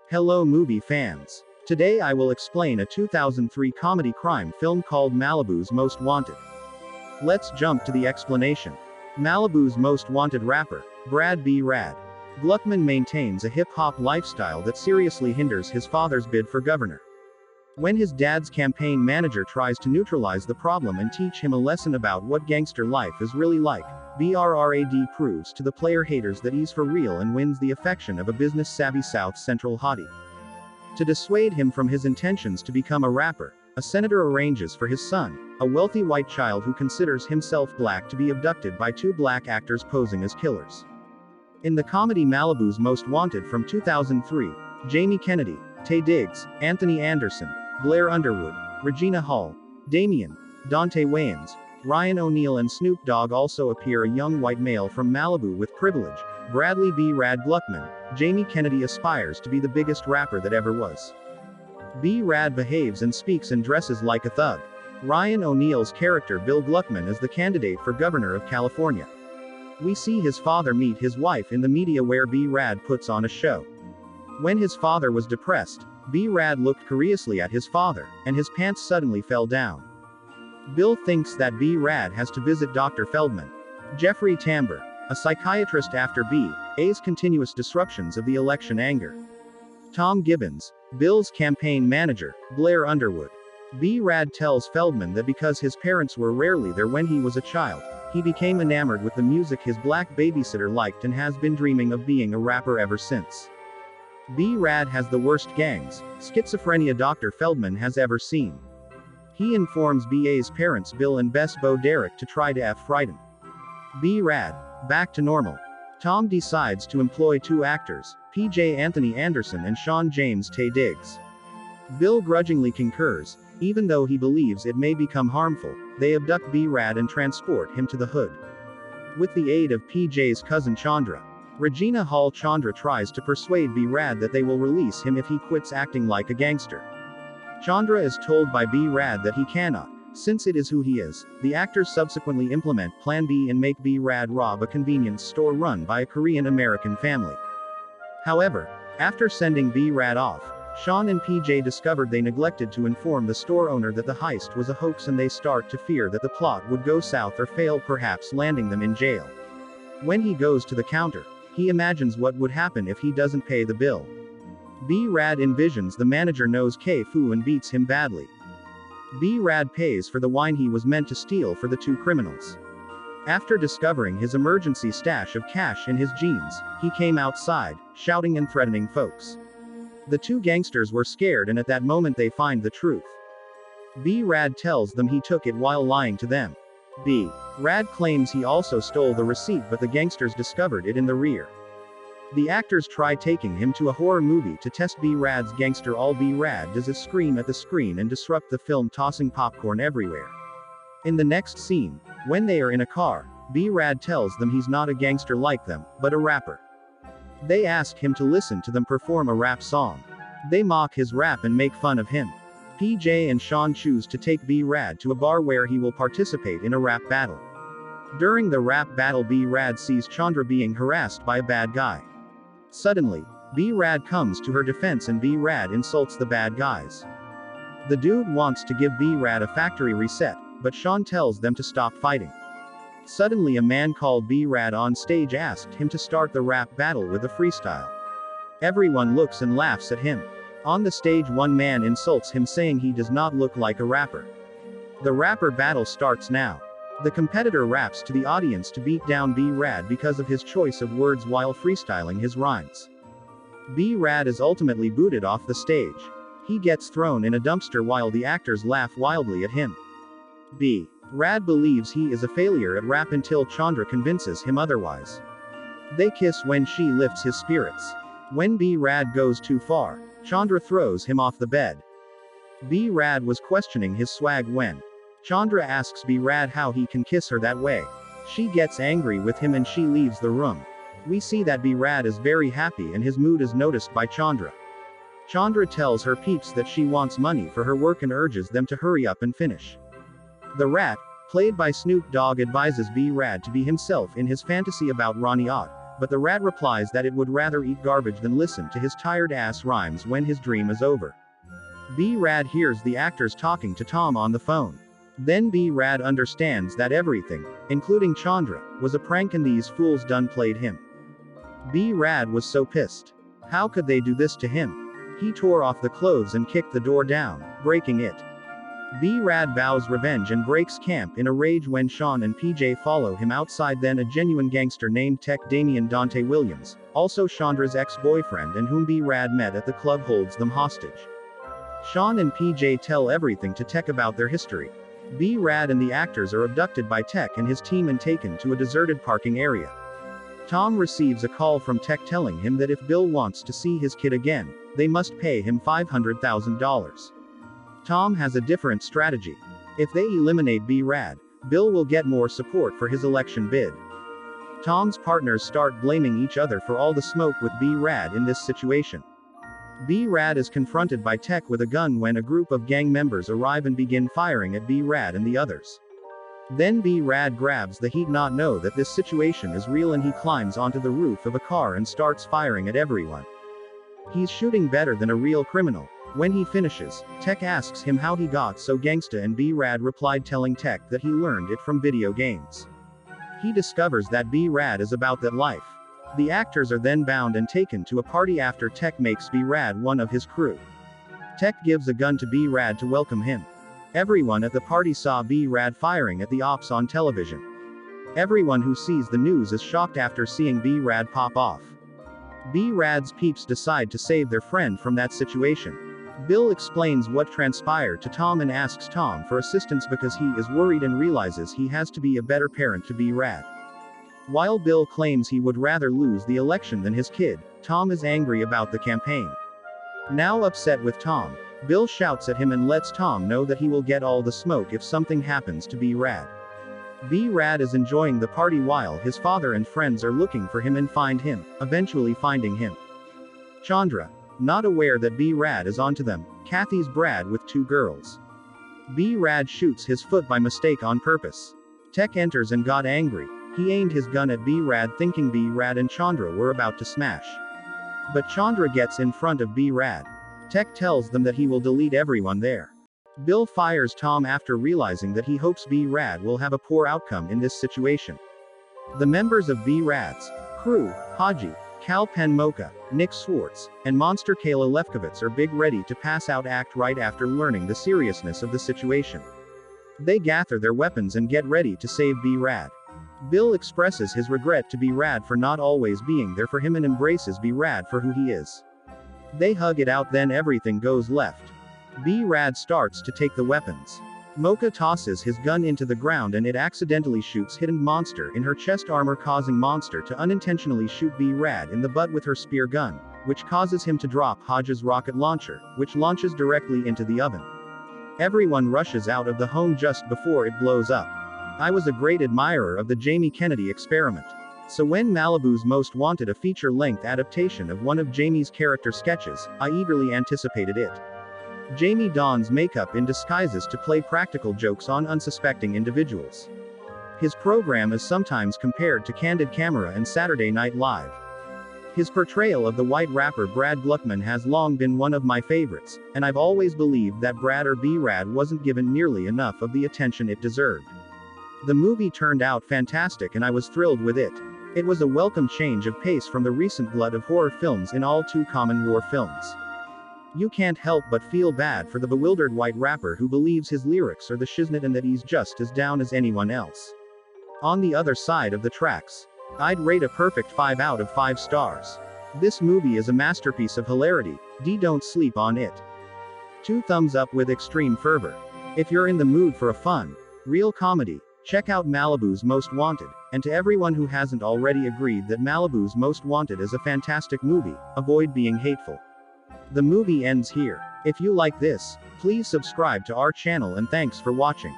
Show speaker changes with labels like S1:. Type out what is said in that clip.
S1: Hello movie fans. Today I will explain a 2003 comedy crime film called Malibus Most Wanted. Let's jump to the explanation. Malibu's most wanted rapper, B Rad Gluckman maintains a hip-hop lifestyle that seriously hinders his father's bid for governor. When his dad's campaign manager tries to neutralize the problem and teach him a lesson about what gangster life is really like, Brad proves to the player haters that he's for real and wins the affection of a business-savvy South Central hottie. To dissuade him from his intentions to become a rapper, a senator arranges for his son, a wealthy white child who considers himself black, to be abducted by two black actors posing as killers. In the comedy Malibu's Most Wanted from 2003, Jamie Kennedy, Taye Diggs, Anthony Anderson, Blair Underwood, Regina Hall, Damien, Dante Wayans, Ryan O'Neal and Snoop Dogg also appear. A young white male from Malibu with privilege, B Rad Gluckman, Jamie Kennedy aspires to be the biggest rapper that ever was. B Rad behaves and speaks and dresses like a thug. Ryan O'Neal's character Bill Gluckman is the candidate for governor of California. We see his father meet his wife in the media where B Rad puts on a show. When his father was depressed, B Rad looked curiously at his father, and his pants suddenly fell down. Bill thinks that B Rad has to visit Dr. Feldman. Jeffrey Tambor, a psychiatrist after B.A.'s continuous disruptions of the election anger. Tom Gibbons, Bill's campaign manager, Blair Underwood. B Rad tells Feldman that because his parents were rarely there when he was a child, he became enamored with the music his black babysitter liked and has been dreaming of being a rapper ever since. B Rad has the worst gangs, schizophrenia Dr. Feldman has ever seen. He informs B.A.'s parents Bill and Bess Bo Derek to try to frighten B Rad back to normal. Tom decides to employ two actors, P.J. Anthony Anderson and Sean James Taye Diggs. Bill grudgingly concurs, even though he believes it may become harmful. They abduct B Rad and transport him to the hood. With the aid of P.J.'s cousin Chandra, Regina Hall, Chandra tries to persuade B Rad that they will release him if he quits acting like a gangster. Chandra is told by B Rad that he cannot, since it is who he is. The actors subsequently implement Plan B and make B Rad rob a convenience store run by a Korean-American family. However, after sending B Rad off, Sean and PJ discovered they neglected to inform the store owner that the heist was a hoax, and they start to fear that the plot would go south or fail, perhaps landing them in jail. When he goes to the counter, he imagines what would happen if he doesn't pay the bill. B Rad envisions the manager knows K-Fu and beats him badly. B Rad pays for the wine he was meant to steal for the two criminals. After discovering his emergency stash of cash in his jeans, he came outside, shouting and threatening folks. The two gangsters were scared, and at that moment they find the truth. B Rad tells them he took it while lying to them. B Rad claims he also stole the receipt, but the gangsters discovered it in the rear. The actors try taking him to a horror movie to test B Rad's gangster. All B Rad does is scream at the screen and disrupt the film, tossing popcorn everywhere. In the next scene, when they are in a car, B Rad tells them he's not a gangster like them, but a rapper. They ask him to listen to them perform a rap song. They mock his rap and make fun of him. PJ and Sean choose to take B Rad to a bar where he will participate in a rap battle. During the rap battle, B Rad sees Chandra being harassed by a bad guy. Suddenly, B Rad comes to her defense and B Rad insults the bad guys. The dude wants to give B Rad a factory reset, but Sean tells them to stop fighting. Suddenly, a man called B Rad on stage asked him to start the rap battle with a freestyle. Everyone looks and laughs at him. On the stage, one man insults him, saying he does not look like a rapper. The rapper battle starts now. The competitor raps to the audience to beat down B Rad because of his choice of words while freestyling his rhymes. B Rad is ultimately booted off the stage. He gets thrown in a dumpster while the actors laugh wildly at him. B Rad believes he is a failure at rap until Chandra convinces him otherwise. They kiss when she lifts his spirits. When B Rad goes too far, Chandra throws him off the bed. B Rad was questioning his swag when Chandra asks B Rad how he can kiss her that way. She gets angry with him and she leaves the room. We see that B Rad is very happy and his mood is noticed by Chandra. Chandra tells her peeps that she wants money for her work and urges them to hurry up and finish. The Rat, played by Snoop Dogg, advises B Rad to be himself in his fantasy about Ronnie Rizzat, but the rat replies that it would rather eat garbage than listen to his tired ass rhymes when his dream is over. B Rad hears the actors talking to Tom on the phone. Then B Rad understands that everything, including Chandra, was a prank and these fools done played him. B Rad was so pissed. How could they do this to him? He tore off the clothes and kicked the door down, breaking it. B Rad vows revenge and breaks camp in a rage when Sean and PJ follow him outside. Then a genuine gangster named Tech Damian Dante Williams, also Chandra's ex-boyfriend and whom B Rad met at the club, holds them hostage. Sean and PJ tell everything to Tech about their history. B Rad and the actors are abducted by Tech and his team and taken to a deserted parking area. Tom receives a call from Tech telling him that if Bill wants to see his kid again, they must pay him $500,000. Tom has a different strategy. If they eliminate B Rad, Bill will get more support for his election bid. Tom's partners start blaming each other for all the smoke with B Rad in this situation. B Rad is confronted by Tech with a gun when a group of gang members arrive and begin firing at B Rad and the others. Then B Rad grabs the heat, not know that this situation is real, and he climbs onto the roof of a car and starts firing at everyone. He's shooting better than a real criminal. When he finishes, Tech asks him how he got so gangsta, and B Rad replied telling Tech that he learned it from video games. He discovers that B Rad is about that life. The actors are then bound and taken to a party after Tech makes B Rad one of his crew. Tech gives a gun to B Rad to welcome him. Everyone at the party saw B Rad firing at the ops on television. Everyone who sees the news is shocked after seeing B Rad pop off. B Rad's peeps decide to save their friend from that situation. Bill explains what transpired to Tom and asks Tom for assistance because he is worried and realizes he has to be a better parent to B Rad. While Bill claims he would rather lose the election than his kid, Tom is angry about the campaign. Now upset with Tom, Bill shouts at him and lets Tom know that he will get all the smoke if something happens to B Rad. B Rad is enjoying the party while his father and friends are looking for him and find him, eventually finding him. Chandra, not aware that B Rad is onto them, Kathy's Brad with two girls. B Rad shoots his foot by mistake on purpose. Tech enters and got angry. He aimed his gun at B Rad thinking B Rad and Chandra were about to smash. But Chandra gets in front of B Rad. Tech tells them that he will delete everyone there. Bill fires Tom after realizing that he hopes B Rad will have a poor outcome in this situation. The members of B Rad's crew, Haji, Cal Penn Mocha, Nick Swartz, and Monster Kayla Lefkowitz are big ready to pass out act right after learning the seriousness of the situation. They gather their weapons and get ready to save B Rad. Bill expresses his regret to B Rad for not always being there for him and embraces B Rad for who he is. They hug it out, then everything goes left. B Rad starts to take the weapons. Mocha tosses his gun into the ground and it accidentally shoots Hidden Monster in her chest armor, causing Monster to unintentionally shoot B Rad in the butt with her spear gun, which causes him to drop Hodge's rocket launcher, which launches directly into the oven. Everyone rushes out of the home just before it blows up. I was a great admirer of the Jamie Kennedy experiment. So when Malibu's Most Wanted, a feature-length adaptation of one of Jamie's character sketches, I eagerly anticipated it. Jamie dons makeup in disguises to play practical jokes on unsuspecting individuals. His program is sometimes compared to Candid Camera and Saturday Night Live. His portrayal of the white rapper Brad Gluckman has long been one of my favorites, and I've always believed that Brad or B Rad wasn't given nearly enough of the attention it deserved. The movie turned out fantastic and I was thrilled with it. It was a welcome change of pace from the recent glut of horror films in all too common war films. You can't help but feel bad for the bewildered white rapper who believes his lyrics are the shiznit and that he's just as down as anyone else. On the other side of the tracks, I'd rate a perfect 5 out of 5 stars. This movie is a masterpiece of hilarity. Don't sleep on it. 2 thumbs up with extreme fervor. If you're in the mood for a fun, real comedy, check out Malibu's Most Wanted, and to everyone who hasn't already agreed that Malibu's Most Wanted is a fantastic movie, avoid being hateful. The movie ends here. If you like this, please subscribe to our channel and thanks for watching.